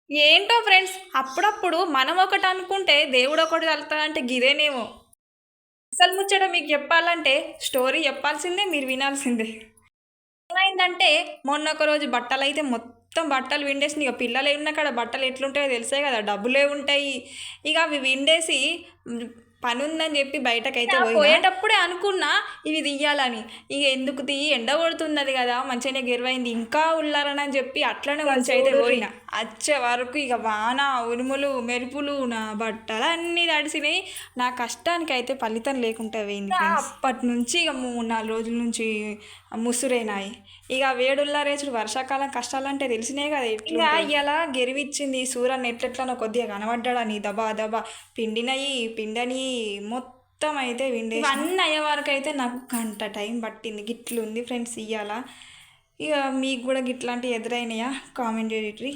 ఏంటో ఫ్రెండ్స్ అప్పుడప్పుడు మనం ఒకటి అనుకుంటే దేవుడు ఒకటి తలుతాడంటే గిదేనేమో. అసలు ముచ్చట మీకు చెప్పాలంటే స్టోరీ చెప్పాల్సిందే మీరు వినాల్సిందే. ఏమైందంటే మొన్న ఒక రోజు బట్టలైతే మొత్తం బట్టలు పిండేసినాయి. ఇక పిల్లలు ఉన్న కాడ బట్టలు ఎట్లుంటాయో తెలుసే కదా! డబ్బులే ఉంటాయి. ఇక అవి పిండేసి పనుందని చెప్పి బయటకైతే పోయేటప్పుడే అనుకున్నా ఇవి తియ్యాలని. ఇక ఎందుకు తియ్యి ఎండ కొడుతున్నది కదా! మంచిగానే గెరువైంది. ఇంకా ఉల్లారనని చెప్పి అట్లనే ఉంచైతే పోయినా. అచ్చే వరకు ఇక వాన, ఉరుములు, మెరుపులు నా బట్టలన్నీ తడిసినాయి. నా కష్టానికైతే ఫలితం లేకుండా పోయింది ఫ్రెండ్స్. అప్పటినుంచి ఇక 3, 4 రోజుల నుంచి ముసురేనాయి. ఇక వేడుల్లా రేచుడు వర్షాకాలం కష్టాలంటే తెలిసినాయి కదా! ఇక ఇలా గెరివిచ్చింది సూరన్ ఎట్లెట్లనో కొద్దిగా కనబడ్డాడని దబా దబా పిండని మొత్తం అయితే విండేసి ఇవన్నీ అయ్యే వరకు అయితే నాకు గంట టైం పట్టింది. గిట్లుంది ఫ్రెండ్స్ ఇయ్యాల. ఇక మీకు కూడా గిట్లాంటివి ఎదురైనాయా? కామెంట్ చేయట్రీ.